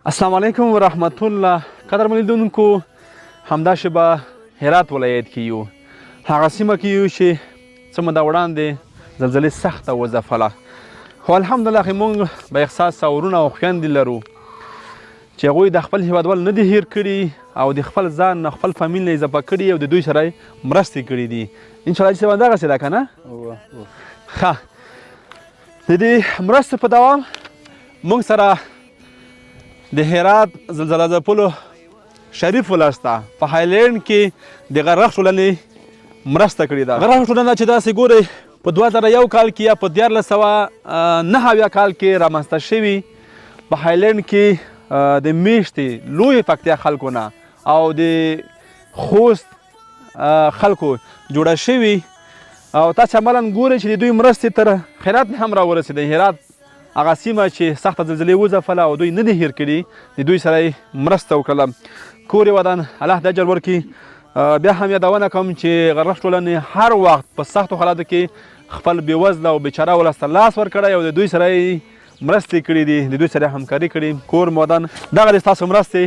السلام علیکم ورحمت الله. قدرمن لیدونکو، همداسې به هرات ولایت کې یو، هغه سیمه کې یو چې څه موده وړاندې زلزلې سخته وځپله، خو الحمدلله موږ به احساس او ورونه او خویندې لرو چې هغوی د خپل هېوادوال نه دي هیر کړي او د خپل ځان نه خپل فامیل نه اضافه کړي او د دوی سره مرستې کړي دي. انشاءالله چې صاحب همدغسې ده که نه؟ ښه، د دې مرستو په دوام موږ سره د هرات زلزله ځپلو شریف ولسته په هایلینډ کې د غرغښت ټولنې مرسته کړې ده. غرغښت ټولنه چې داسې ګورئ په 2001 کال کې یا په 1999 کال کې رامنځته شوي په هایلینډ کې د میشتې لویې پکتیا خلکو نه او د خوست خلکو جوړه شوي او تاسې عملا ګورئ چې د دوی مرستې تر هرات نه هم راورسېدې. هرات هغه سیمه چې سخته زلزلې وځپله او دوی نه دي هیر کړي، د دوی سره مرسته وکړله. کور یې ودان، الله د اجر ورکړي. بیا هم یادونه کوم چې غرغښت ټولنې هر وخت په سختو حالاتو کې خپل بېوزله او بیچاره ولس ته لاس ورکړی او د دوی سره یې مرستې کړي دي، د دوی سره یې همکاري کړې. کور مو ودان، دغه د ستاسو مرستې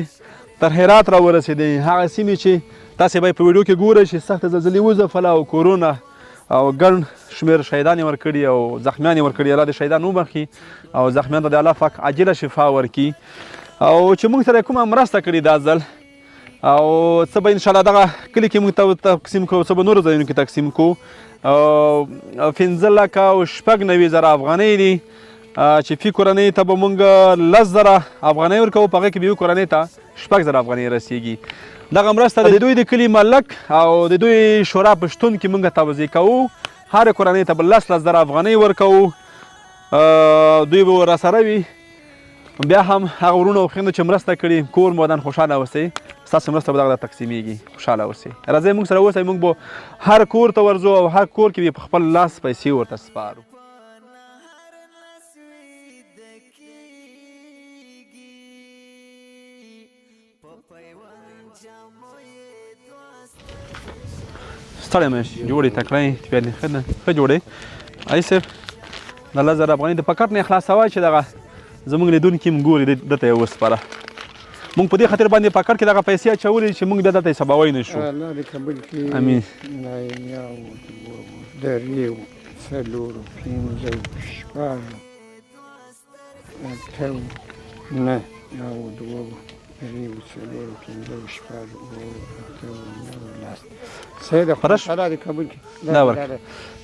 تر هرات راورسېدې. هغه سیمې چې تاسې به یې په ویډیو کې ګورئ چې سخته زلزلې وځپله او کورونه او ګڼ شمېر شهیدان یې ورکړي او زخمیان یې ورکړي. الله د شهیدان وبخښي او زخمیانو ته د الله پاک عاجله شفا ورکړي. او چې موږ سره کومه مرسته کړې دا ځل او څه به انشاءالله دغه کلي کې موږ تقسیم کړو، څه به نورو ځایونو کې تقسیم کړو. 15,96,000 افغانۍ دي چې فی کورنۍ ته به موږ 10,000 افغانۍ ورکوو، په هغې کې به یو کورنۍ ته 6,000 افغانۍ رسیږي. دغه مرسته د دوی د کلي ملک او د دوی شورا په شتون کې موږ توزیع کوو. هر کورنۍ ته به 10,000 افغانۍ ورکوو، دوی به راسره وي. بیا هم هغه ورونه او خویندو چې مرسته کړي، کور مو ودان، خوشحاله اوسئ. ستاسو مرسته به دغه تقسیمیږي، خوشحاله اوسئ. راځئ موږ سره اوسئ، موږ به هر کور ته ورځو او هر کور کې به په خپل لاس پیسې ورته سپارو. ستړی مه شي، جوړې تکړه یې، تپیانې ښه ده، ښه جوړې. آی صاحب د 10,000 افغانۍ د پکټ نه یې خلاصوی چې دغه زموږ لیدونکي هم ګوري، دته یې وسپاره. موږ په دې خاطر باندې پکټ کې دغه پیسې اچولې چې موږ بیا دته یې سباوی نه شو. الله دې قبول کړي. امین. یو درېو څلورو پنځو شپږو اتو نه یو دوو درېو څلورو پنځو شپږو اتو نهو لس. صحیح ده، الله دې قبول کړي. دا ورکړه.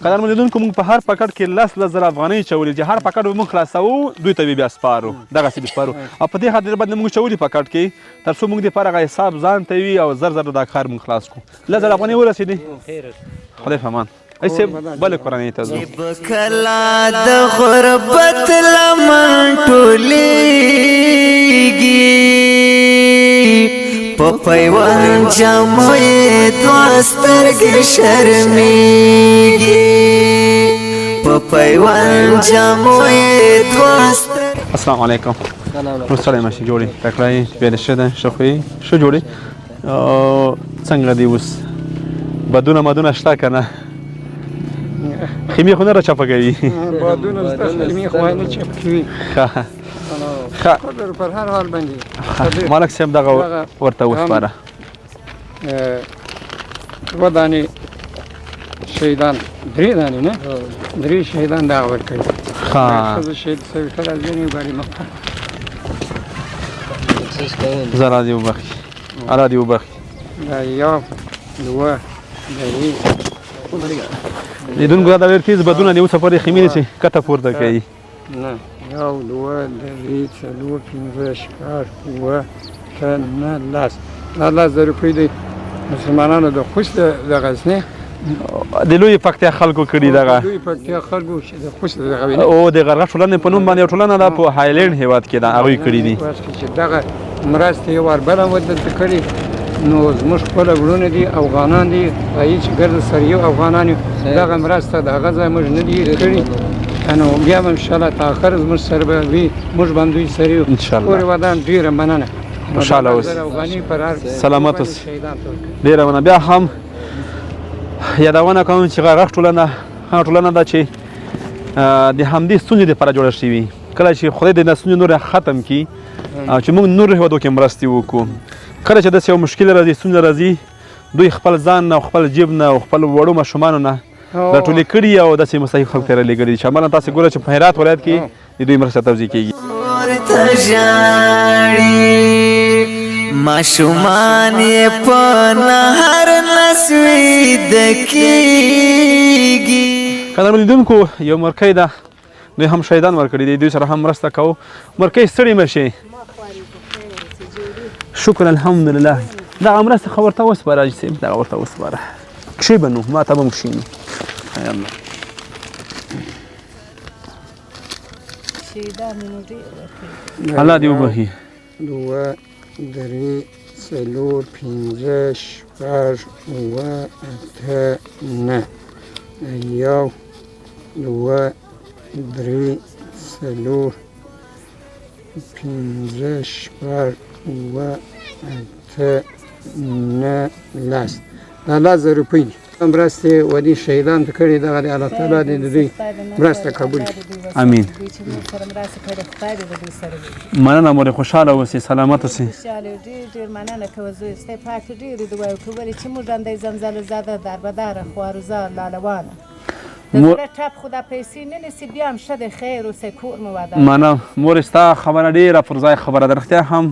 قدرمن لیدونکو، موږ په هر پکټ کې 10,000 افغانۍ چولې چې هر پکټ به موږ خلاصوو، دوی ته به بیا سپارو، دغسې به سپارو. او په دې خاطر باندې موږ چولې پکټ کې تر څو موږ دپاره هغه حساب ځان ته وي او زر دا کار موږ خلاص کړو. 10,000 افغانۍ ورسېدې، خدای په امان. ای صاحب بلې کورنۍ ته ځو. کله د غربت لمن ټولېږي، په پیوند جامو یې دوه سترګې شرمېږي، په پیوند جامو یې دوه سترګې. السلام علیکم. اوس سړی مه شي، جوړې تکړه یې، بیا دې ښه ده، ښه خو یې، ښه جوړې. څنګه دې اوس بدونه مدونه شته که نه؟ خیمې خو نه راچپه کوي؟ بادونه شته، خیمې خو نه چپ کوي. قدر پر هر حال باندې مالک صاحب دغه ورته وسپاره. 2 دانې شهیدان، 3 دانې نه، 3 شهیدان دغه ورکوي. ښځه شهید شوي ښه ده، ځینې بارې مخته زه الله دې وبخښي، الله دې وبخښي. دا یو دوه درې لیدونکو دا ډېر تېز بدونه دي، اوس پورې خیمې چې کته پورته کوي. نه، یو دوه درې څلور پنځه شپږ اووه اته نهه لس. دا 10,000 روپۍ دی مسلمانانو د خوست د غزني د لویې پکتیا خلکو کړي دغه. لویې پکتیا خلکو چې د خوست دغه وي او د غرغښت ټولنې په نوم باندې یو ټولنه ده په هایلینډ هېواد کې ده، هغوی کړي دي. چې دغه مرستې یې وربله ودلته کړي، نو زموږ خپله وروڼه دي، افغانان دي، هغوی چې ګرده سره یو افغانان یو، دغه مرسته د هغه ځای موږ نه دي کړي. نو بیا به انشاءالله تا آخر زموږ سره به وي، موږ به هم دوی سره یو. کور یې ودان، ډېره مننه. خوشحاله اوسئ، افغاني پر هر سلامت اوسئ. ډېره مننه. بیا هم یادونه کوم چې غرغښت ټولنه هغه ټولنه ده چې د همدې ستونزې دپاره جوړه شوې. کله چې خدای د ستونزې نور ختم کړي چې موږ نور هېوادو کې مرستې وکړو. کله چې داسې یو مشکل راځي، ستونزه راځي، دوی خپل ځان نه او خپل جیب نه او خپل وړو ماشومانو نه راټولې کړي او داسې مستحق خلکو ته یې رالېږلي دي چې عملاً تاسې ګوره چې په هرات ولایت کې د دوی مرسته توزیع کېږي. ماشومان یې په نهر نسویده کېږي. قدرمنو لیدونکو، یو مرکۍ ده، دوی هم شهیدان ورکړي دي، دوی سره هم مرسته کوو. مرکۍ ستړې مه شئ. شکر الحمدلله. دغه مرسته خو ورته وسپاره حاجي صاحب، دغه ورته وسپاره. کښېبنو ما ته به هم کښېني. الله دې وبخي. 2 3 4 5 6 7 8 9 1 2 3 4 5 6 7 8 9 10 1000 روپۍ مرستې ودې شهیدان ته کړي. دغه د الله تعالی دې د دوی مرسته قبول کړي. امین. مننه مورې، خوشحاله اوسې، سلامت اوسې. ډېر مننه کوه زوی، ستا پاک ډېرې دعاوې کولې چې موږ ډنډۍ زمزله زاده دربداره خوارزار لالوانه د زړه ټپ خو دا پیسې نه نیسي، بیا هم ښه دی، خیر اوسئ، کور مو ودان. مننه مورې، ستا خبره ډېره پر ځای خبره ده. رښتیا هم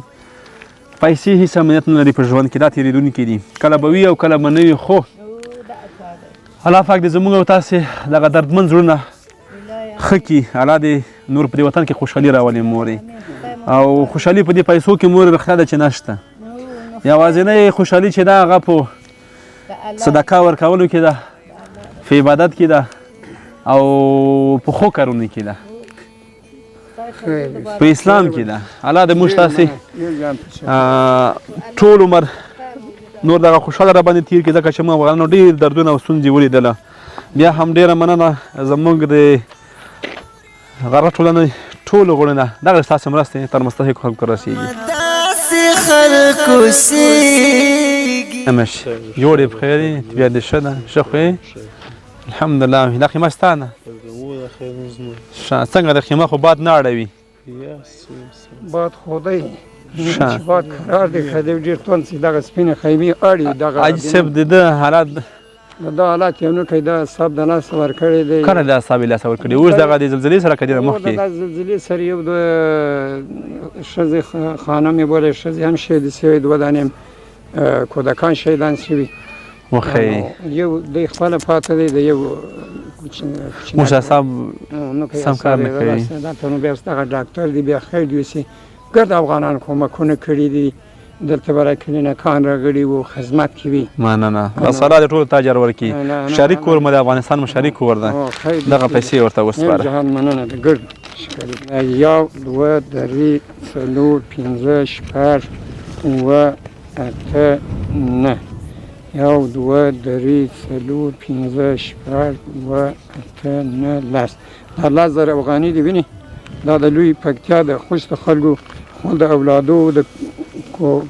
پیسې هېڅ اهمیت نه لري په ژوند کې، دا تېرېدونکي دي، کله به وي او کله به نه وي. خو الله پاک دې زموږ او تاسې دغه دردمن زړونه ښه کړي. الله دې نور په دې وطن کې خوشحالي راولي مورې، او خوشحالي په دې پیسو کې مورې رښتیا ده چې نشته. یوازینۍ خوشحالي چې ده هغه په صدقه ورکولو کې ده، په عبادت کې ده، او په ښو کارونو کې ده، په اسلام کې ده. الله دې موږ تاسې ټول عمر نور دغه خوشحاله را باندې تېر کړي، ځکه چې موږ افغانانو ډېر دردونه او ستونزې ولیدله. بیا هم ډېره مننه زموږ د غره ټولنې ټولو غړو نه دغه ستاسې مرستې تر مستحقو خلکو رسېږي. همش جوړ یې بخیر یې، طبیعت دې ښه ده، ښه خو یې؟ الحمدلله. دا خیمه ستا ده؟ څنګه د خیمه خو باد نه اړوي؟ باد خو دی چې باد قرار دی، ښه دی، ډېر توند چې دغه سپینې خیمې اړي. دغه حاجي صاحب د ده حالات دا حالات یو نه کوي، دا صاحب د لاسه ورکړی دی. کله د اصحاب لاسه ورکړي؟ اوس دغه د زلزلې سره که ډېره مخکې د زلزلې سره یو د ښځې خانه مې بولې، ښځې هم شهیدې شوې، 2 دانې کودکان شهیدان شوي. وښیي یو دی خپله پاته دی، د یو موسی صاحب سم کار نه کوي. دا ته نو بیا دغه ډاکټر دی، بیا خیر دی اوسې ګرد افغانان کومکونه کړي دي، دلته به کلینیکان راغلي وو، خدمت کوي. مننه. بس الله دې ټولو ته اجر ورکړي. شریک کور مو د افغانستان مو شریک کور ده، دغه پیسې ورته وسپاره. جهان مننه ده، ګرد 1 2 3 4 5 6 7 8 9 1 2 3 4 5 6 7 8 9 10 1000 افغاني دی. ویني دا د لوی پکتیا د خوست خلکو د اولادو د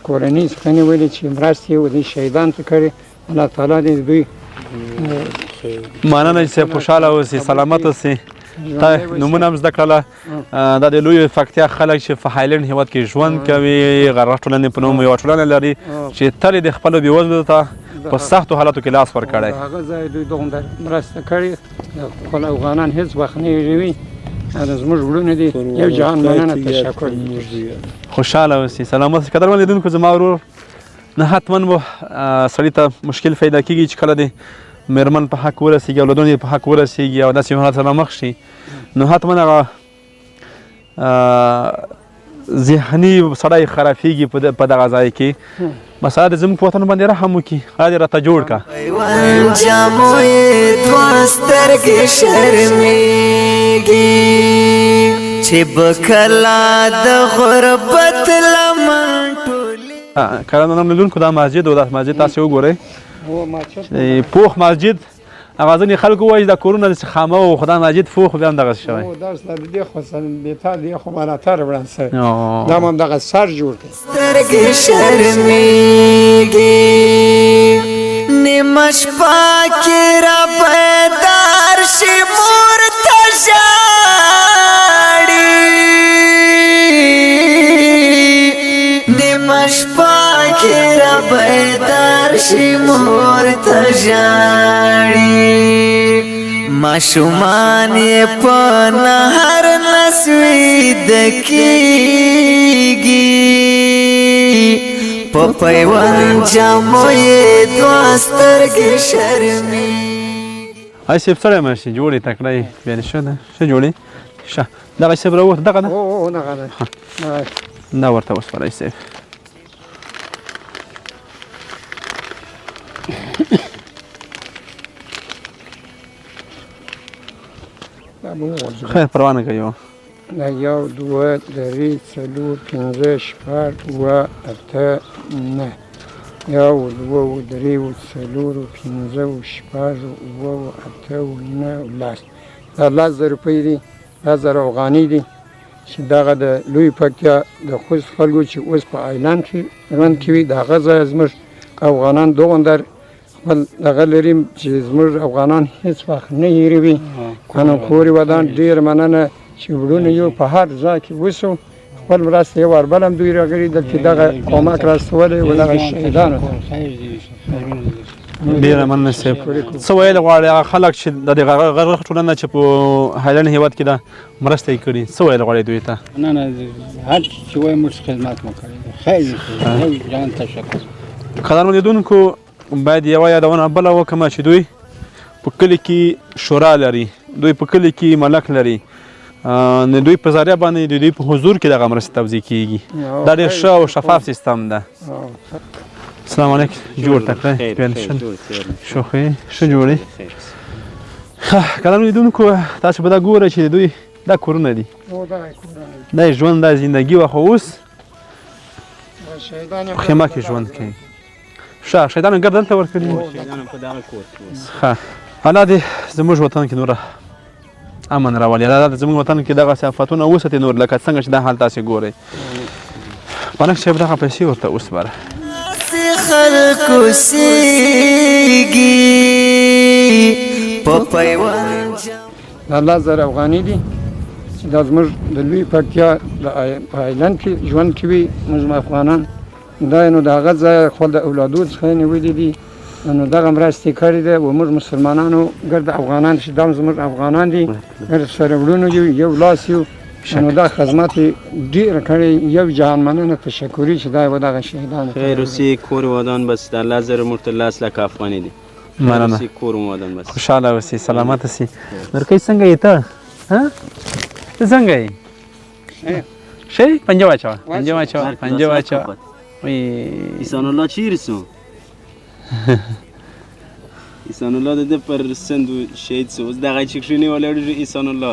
کورنۍ څخه نیولې چې مرستې یې د شهیدان ته کړې. الله تعالی دې دوی مننه چې خوشحاله اوسې، سلامت اوسې. تا نومونه هم زده کړله. دا د لوی پکتیا خلک چې په هایلند هېواد کې ژوند کوي، غره ټولنې په نوم یوه ټولنه لري چې تل یې د خپلو بېوزلو ته په سختو حالاتو کې لاس ورکړی. هغه ځای دوی دومره مرسته کړې، خپل افغانان هېڅ وخت نه هېروي. دا زموږ وروڼه دي، یو جهان مننه، تشکر. خوشحاله اوسې، سلامت اوسې. قدرمن لیدونکو، زما ورور نه حتما به سړي ته مشکل پیدا کېږي چې کله د مېرمن په حق ورسېږي، اولادونه یې په حق ورسېږي او داسې حالات سره مخ شي، نو حتما هغه ذهني سړی خرابېږي په دغه ځای کې. بس هغه د زموږ په وطن باندې رحم وکړي، هغه دې راته جوړ کړه. جامو یې دوه سترګې شرمېږي چې به کله د غربت لمن ټولې. قدرمنو لیدونکو، دا مسجد و، دا مسجد تاسې وګورئ، پوخ مسجد. هغه ځینې خلکو وایي دا کورونه داسې خامه و، خو دا مسجد پوخ بیا هم دغسې شوی. درس د دې خو بېتا دی، خو مراتر وړاندې شوی، دا هم دغه سر جوړ کړي. سترګې شرمېږي نیمه شپه کې را بیدار شي، مور ته ژاړي نیمه شپه کې را بیدار شي مور ته ژاړي ماشومان یې په نهر نسویده کېږي په پیوند جامو یې دوه سترګې شرمېږي. آی صاحب ستړی مه شي جوړې تکړه یې بیا دې ښه ده ښه جوړې ښه دغه صاحب راووت دغه ده او دغه ده دا ورته وسپاره صاحب خیر پروا نه کوي دا 1 2 3 4 5 6 7 8 9 1 2 3 4 5 6 7 8 9 دا 10 روپۍ دي 1000 افغانۍ دي چې دغه د لوی پکتیا د خوست خلکو چې اوس په ایلان کې ژوند کوي د هغه ځایه زموږ افغانان دوغندر خپل دغه لري چې زموږ افغانان هېڅ وخت نه هېروي قانونخوري ودان ډېر مننه چې وروڼه یو په هر ځای کې اوسو خپل مرسته یو وار بل هم دوی راغلي دلته دغه کومک راستولی و دغه شهیدانو ته ډېره مننه صاحب څه ویل غواړې هغه خلک چې د دې غرغښت ټولنه چې په هایلند هېواد کې ده مرسته یې کړې څه ویل غواړې دوی ته نه هر چې وایي موږ خدمت مو کړی دی خیلی جان تشکر قدرمن لیدونکو باید یوه یادونه بله وکړم چې دوی په کلي کې شورا لري دوی په کلي کې ملک لري د دوی په ذریعه باندې د دوی په حضور کې دغه مرستې توزیع کېږي دا ډېر ښه او شفاف سیستم ده السلام علیکم جوړ تکړه شوخې ښه جوړې قدرمن لیدونکو تاسو به دا ګورئ چې دوی دا کورونه دي دا ژوند دا زندګي وه خو اوس خیمه کې ژوند کوي ښه شهیدانو ګرد دلته ورکړي ښه الله دې زموږ وطن کې نوره امن راولي الله دې زموږ وطن کې دغسې آفتونه وساتي نور لکه څنګه چې دا حال تاسې ګورئ پنک صاحب دغه پیسې ورته وسپاره خلکو سیږي په پیوند دا 10,000 افغانۍ دي چې دا زموږ د لوی پکتیا د ایلند کې ژوند کوي موږ افغانان دا نو د هغه ځایه خپل د اولادو څخه یې نیولي دي نو دغه مرستې کړې ده و موږ مسلمانانو ګرد افغانان چې دا زموږ افغانان دي ګرد سره وروڼه یو یو لاس یو نو دا خدمت یې ډېره کړې یو جهان مننه تشکري چې دا یې دغه شهیدانو خیر اوسې کور ودان بس د الله زر موږ ته 10 لکه افغانۍ دي مننه کور ودان بس خوشحاله اوسې سلامت اوسې نورکۍ څنګه یې ته ته څنګه یې ښه پنجه واچوه پنجه واچوه ایسان الله چیرې سو ایسان الله د ده پر سند شهید سو اوس دغه چې کښېنې ولاړ ایسان الله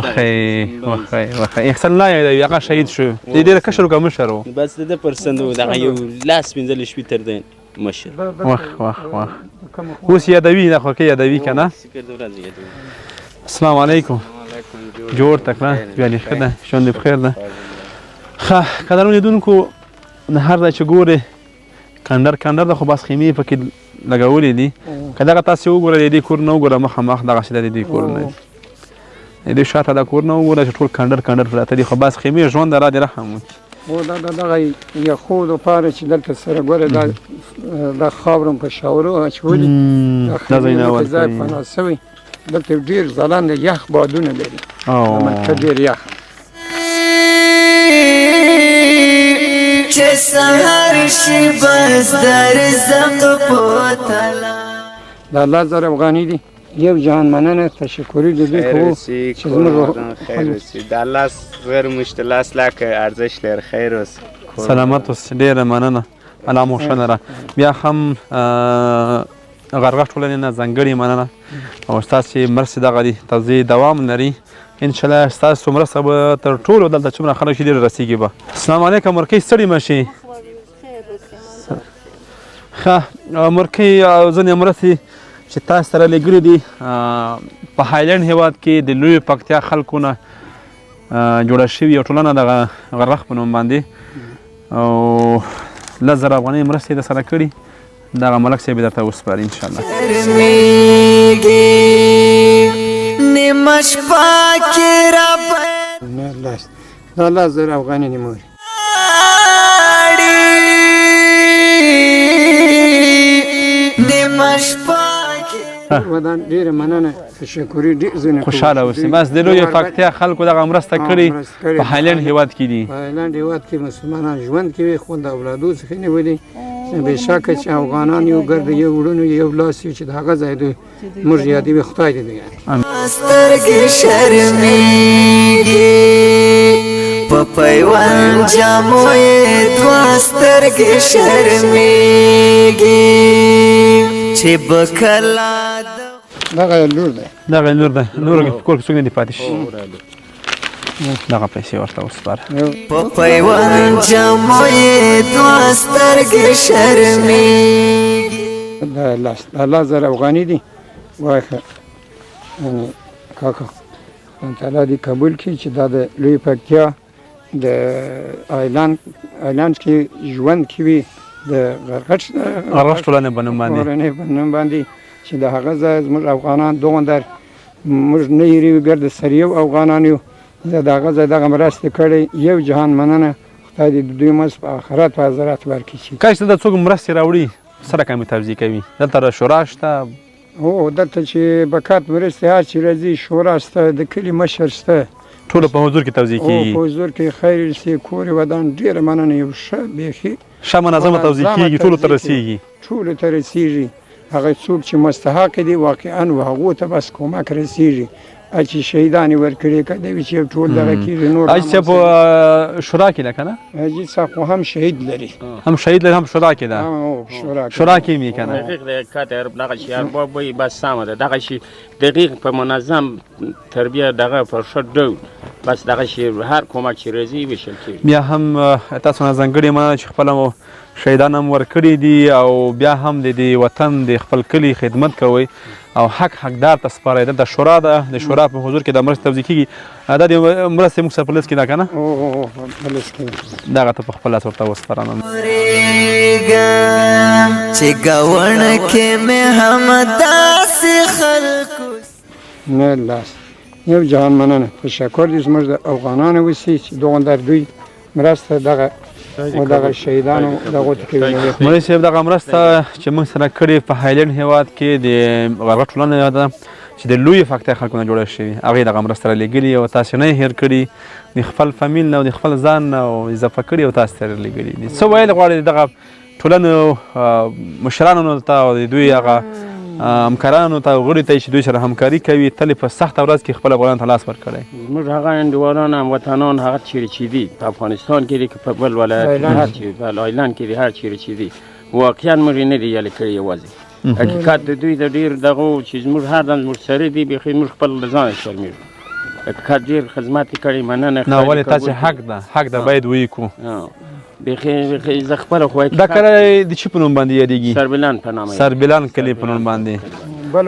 وخی احسان الله یادوي هغه شهید شو دی ډېره کشر و که مشر و بس د ده پر سند و دغه یو 15 شپېتر دی مشر وخ اوس یادوي دا خو که یادوي که نه السلام علیکم جوړ تکړه بیا دې ښه ده ژوند دې بخیر ده ښه قدرمن لیدونکو هر ځای چې ګورې کنډر ده خو بس خیمې پکې لګولې دي که دغه تاسې وګوره د دې کور نه وګوره مخامخ دغسې د دې کورونه دي د دې شاته دا کور نه وګوره چې ټول کنډر پراته دي خو بس خیمې ژوند د را دې رحم وکړي او دغه یخو دپاره چې دلته سره ګوره دا خاور هم په شاورو اچولي دا ځای نه په ځای پناه شوی دلته ډېر ځلانده یخ بادونه لري منطقه ډېر یخ چې سهار شي بس د رزق په تلا دا 10,000 افغانۍ دي یو جهان مننه تشکري د دوی کوو چې زموږ خیر اوسې دا 10 غیر موږ ته 10 لکه ارزښت لري خیر اوسې سلامت اوسې ډېره مننه الله مو ښه لره بیا هم غرغښت ټولنې نه ځانګړې مننه او ستاسې مرستې دغه دي توزیع دوام لري انشاءالله ستاسو مرسته به تر ټولو دلته څومره خلک چې ډېر رسېږي به السلام علیکم مرکۍ ستړي مه شي ښه مرکۍ ځینې مرستې چې تاسو سره لېږلي دي په هایلند هېواد کې د لوی پکتیا خلکو نه جوړه شوې یو ټولنه دغه غرغښت په نوم باندې او 10,000 افغانۍ مرستې د سره کړي دغه ملک صاحب درته وسپاري انشاءالله نیمه شپه کې را دا 10,000 افغانۍ دي مور ټول ودان ډېره مننه تشکري ډېر زه نه کوم. خوشحاله اوسئ. بس د لویې فاکتیا خلکو دغه مرسته کړې په هالنډ هېواد کې دي. په هالنډ هېواد کې مسلمانان ژوند کوي خو د اولادو څخه نیولي بېشکه چې افغانان یو ګرد یو وړونو یو لاس یو چې د هغه ځای دی موږ یادوي خدای دې دی. سترګې شرمېږي په پیوند جامو یې دوه سترګې شرمېږي چې به کله دغه لور دی. دغه لور ده. نور کور کې څوک نه دي پاتې شي. دغه پیسې ورته وسپاره. په پیوند جامو یې دوه سترګې شرمېږي. د الله زر افغاني دي وایخه کاکا خدای تعالی دې قبول کړي چې دا د لوی پکتیا د آیلند کې ژوند کوي د غرغټ ټولنې په نوم باندې په نوم باندې چې د هغه ځای زموږ افغانان دوغندر موږ نه یېرو ګرد سر یو افغانان یو د هغه ځای دغه مرستې کړې یو جهان مننه خدای دې د دوی مزد په آخرت په حضرت ورکړي. کله چې دا څوک مرستې راوړي سره کمې توضیح کوي. دلته شورا شته. هو دلته چې بکات مرستې هر چې راځي شورا شته د کلي مشر شته ټولو په حضور کې توضیح کېږي. په حضور کې خیر سي کور ودان ډېره مننه یو ښه بیخي ښه منظمه توضیح کېږي ټولو ته رسېږي. ټولو ته رسېږي. هغه څوک چې مستحق دي واقعا و هغو ته بس کومک رسېږي. چې شهیدان یې ورکړي که دی چې ټول دغه کېږي نور حاجي صاحب په شورا کې ده که نه؟ حاجي صاحب خو هم شهید لري. هم شهید لري هم شورا کې ده. شورا کې مې که نه؟ دقیق د کاتر دغه شی ارباب وي بس سمه ده دغه شی دقیق په منظم تربیه دغه په ښه ډول بس دغه شی هر کومک چې راځي ویشل کېږي. بیا هم تاسو نه ځانګړې مننه چې خپله مو شهیدان هم ورکړي دي او بیا هم د دې وطن د خپل کلي خدمت کوئ او حقدار ته سپارئ. دلته شورا ده. د شورا په حضور کې د مرستې توضیح کېږي. دا د مرستې موږ سره په لیست کې ده که نه؟ په لیست کې دغه ته په خپل لاس ورته وسپاره. چې ګاونه کې مې هم داسې خلکو نه لاس یو جهان مننه تشکر دې زموږ د افغانانو وسي چې دوغندر دوی مرسته دغه شهیدانو دغو ته کوي. مولوي صاحب دغه مرسته چې موږ سره کړې په هالنډ هېواد کې د غرغټ ټولنه ده چې د لویې فاکتیا خلکو نه جوړه شوې هغې دغه مرسته رالیږلې او تاسې نه یې هېر کړي د خپل فامیل نه او د خپل ځان نه او اضافه کړي او تاسې ته رالیږلي دي. څه ویل غواړئ دغه ټولنو مشرانو ته او د دوی هغه همکارانو ته غړي ته چې دوی سره همکاري کوي تل په سخته ورځ کې خپل افغانانو ته لاس ورکړی. زموږ هغه انډیوالان هموطنان هغه چیرې چې دي په افغانستان کې دي که په بل ولایت کې هر چیرې په آیلند کې دي هر چیرې چې دي واقعا موږ یې نه دي یالې کړي یوازې حقیقت د دوی د ډېر دغو چې زموږ هر دم زموږ سره دي بیخي موږ خپل له ځانه شرمېږو. حقیقت ډېر خدمت یې کړی مننه. نه ولې تاسې حق ده باید ویې کړو. بیخي زه خپله خو دا کلی د چی په نوم باندې یادېږي؟ سربلان په نامه سربلان کلی په نوم باندې.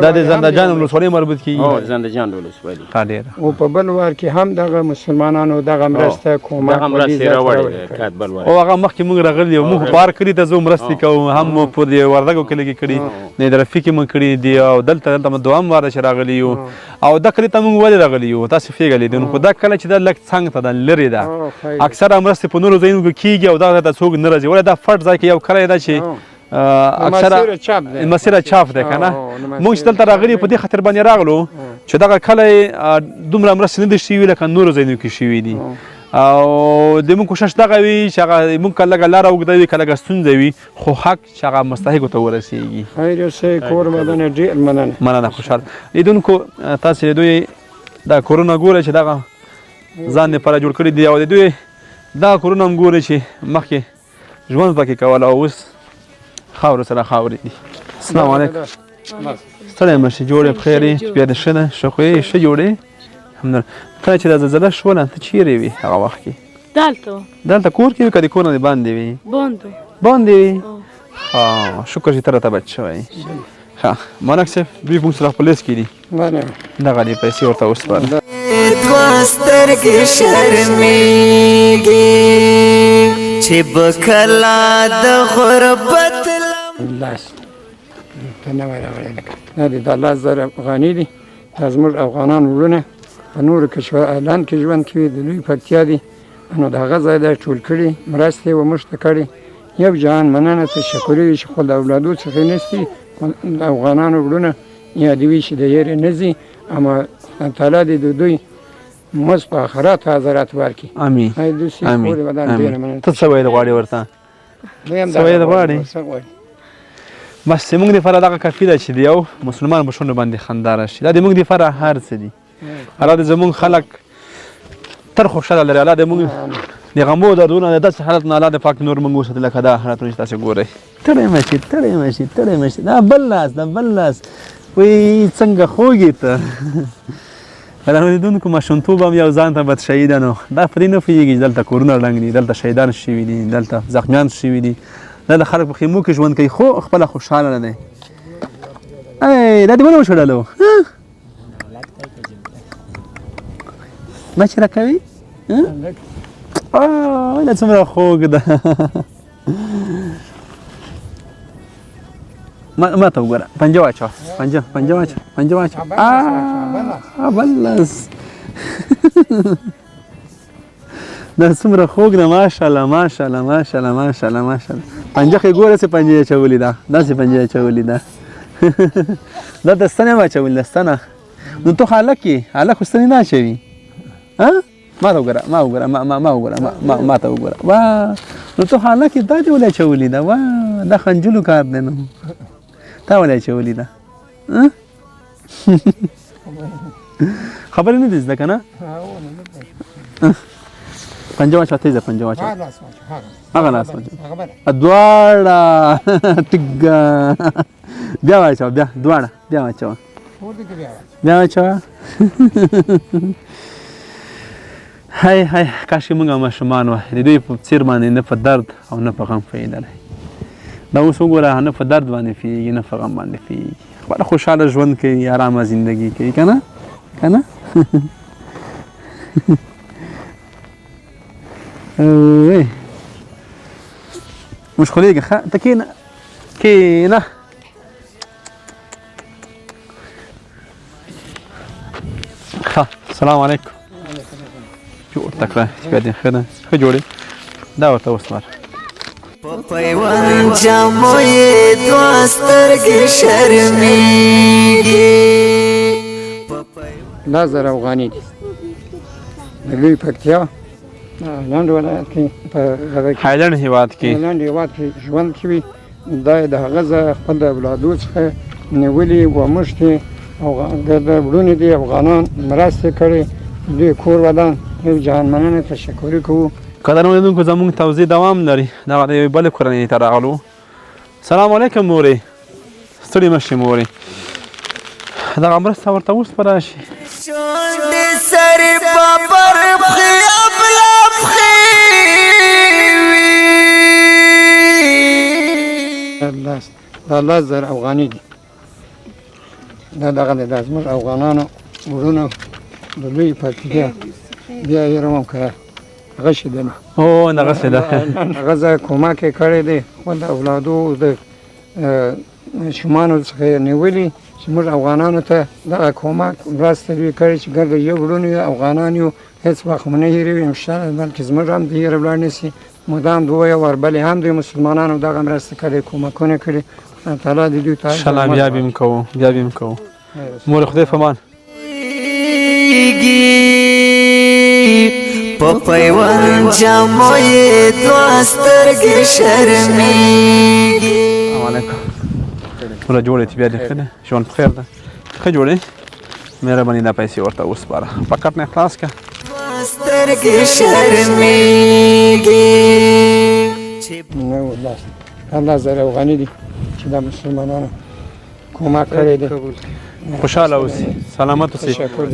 دا د زندهجان ولسوالۍ مربوط کېږي؟ هو زندهجان ولسوالي. ښه ډېره. او په بل وار کې هم دغه مسلمانانو دغه مرسته کومک دغه مرستې راوړې کات بل وار او هغه مخکې موږ راغلي یو موږ بار کلي ته ځو مرستې کوو هم مو په دې وردګو کلي کې کړي نیدرفي کې مو کړي دي او دلته مو دوام واره چې راغلي یو او دا کلي ته موږ ولې راغلي یو تاسې فکر لیدون خو دا کله چې دا لږ څنګ ته ده لرې ده اکثره مرستې په نورو ځایونو کې کېږي او دغه ته څوک نه راځي ولې دا فټ ځای کې یو کلی ده چې اکثره مسیره چاپ ده که نه موږ چې دلته راغلي په دې خاطر باندې راغلو چې دغه کلی دومره مرستې نه دي شوي لکه نورو ځایونو کې شوي دي او د موږ کوشش دغه وي چې هغه موږ که لږه لاره اوږده وي که لږه ستونزه وي خو حق چې هغه مستحقو ته ورسېږي. خیر اوسئ کور مننه ډېر مننه خوشحال لیدونکو تاسې د دوی دا کورونه ګورئ چې دغه ځان دپاره جوړ کړي دي او د دوی دغه کورونه هم ګورئ چې مخکې ژوند پکې کول او اوس خاورو سره خاورې دي. السلام علیکم. ستړی مه شې جوړ یې بخیر یې بیا دې ښه ده ښه خو یې ښه جوړ یې الحمدلله. کله چې دا زلزله شوله ته چیرې وې هغه وخت کې؟ دلته کور کې وې که د کور نه دې باندې وې؟ باندې وې. شکر چې ته راته بچ شوی. ښه ملک صاحب دوی موږ سره په لیست کې دي دغه دې پیسې ورته وسپاره. دوه سترګې شرمېږي چې به کله د غربت لاس ته نه وای راغلی دا د الله زر افغاني دي دا زموږ افغانان وروڼه په نورو آیلند کې ژوند کوي د لوی پکتیا دي نو د هغه ځای دا ټول کړي مرستې یې موږ ته کړي یو جهان مننه تشکر چې خو د اولادو څخه نستي د افغانانو وروڼه یادوي چې د یېرې نه ځي اما تعالی دې د دوی مزد په آخرت حضرت ورکړي امین دوی سي امین کور ودان ډېره مننه ته څه ویل غواړې ورته دویم څه ویل غواړې څه غواړي بس زموږ دپاره دغه کافي ده چې د یو مسلمان په شونډو باندې خندا راشي دا د موږ دپاره هر څه دي الله دې زموږ خلک تر خوشحاله لري الله دې موږ د غمو دردونه د داسې حالت نه الله دې پاک نور موږ وساتي لکه دا حالتونه چې تاسې ګورئ تړی مه شي دا بل لاس وایي څنګه خوږې ته راوریدونکو ماشومتوب هم یو ځان ته بد شهیده نو دا په دې نه پوهېږي چې دلته کورونه ړنګ دي دلته شهیدان شوي دي دلته زخمیان شوي دي دا د خلک په خیمو کې ژوند کوي خو خپله خوشحاله نه دی دا دې ولې وشړلو ما چې راکوي دا څومره خوږ ده ما ته وګوره پنجه واچوه پنجه واچوه بل لاس دا څومره خوږ ده ماشاءالله پنجه خو یې ګوره څه پنجه یې اچولې ده داسې پنجه یې اچولې ده دا د ستنې هم اچولې ده ستنه نو ته خو هلک یې هلک خو ستنې نه اچوي ما ته وګوره ما ته وګوره نو ته خو هلک یې دا دې ولې اچولې ده دا خنجلو کار دی نو تا ولې اچولې ده خبرې نه دي زده که نه پنجه واچوه تیزه پنجه واچوه هغه لاس واچوه دواړه ټیګه بیا واچوه بیا دواړه بیا واچوه هی کاشکې موږ ماشومان وای د دوی په څیر باندې نه په درد او نه په غم پوهېدلی دا اوس وګوره نه په درد باندې پوهېږي نه په غم باندې پوهېږي خپله خوشحاله ژوند کوي ارامه زندګي کوي که نه مشغولېږي ښه ته کېنه ښه السلام علیکم جوړ تکړه بیا دې ښه ده ښه جوړې دا ورته وسپاره په پیوند جامو یې دوه سترګې شرمېږي دا زر افغاني دي د لوی پکتیا لنډ ولایت کې په هغه کې هایلنډ هېواد کې هایلنډ هېواد کې ژوند کوي دا یې د هغه ځای خپل د اولادو څخه نیولي و مشتې او ګرده وړونې دي افغانان مرستې کړې دوی کور ودان یو جهان مننه تشکري کوو قدرمنو لیدونکو زموږ توضیح دوام لري دغه د یوې بلې کورنۍ ته راغلو سلام علیکم مورې ستړې مه شي مورې دغه مرسته ورته وسپاره شي شونډې سرې په پر پښې ابله پښې وي دا 10,000 افغاني دي دا دغه دی دا زموږ افغانانو وروڼو د لوی پکتیا بیا یې روم که غشي ده او دغسې ده هغه ځای کومک یې کړی دی خپل د اولادو د شمانو څخه یې نیولي چې موږ افغانانو ته دغه کومک مرسته دوی کړې چې ګرده یو وروڼو یو افغانان یو هېڅ وخت مو نه هېروي انشاءالله بلکې زموږ هم د هېره ولاړ نه شي مدام دوی وربلې هم دوی مسلمانانو دغه مرسته کړې کومکونه کړي تعالی دې دوی ته انشاءالله بیا به هم کوو مورې خدای په امان په پیوند جامو یې دوه سترګې شرمېږي السلام علیکم ټوله جوړې دي بیا دې ښه ده ژوند په خیر ده ښه جوړې مهرباني دا پیسې ورته وسپاره پکټ نه خلاص کړه دوه سترګې شرمېږي الله زر افغاني دي چې دا مسلمانانو کومک کړی دی خوشحاله اوسئ سلامت اوسئ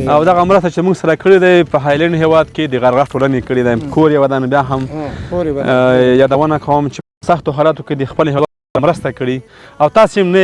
او دغه مرسته چې موږ سره کړې دی په هایلنډ هېواد کې د غرغښت ټولنې کړې دی کور یې ودان بیا هم یادونه کوم چې په سختو حالاتو کې د خپل هېواد مرسته کړې او تاسې هم نه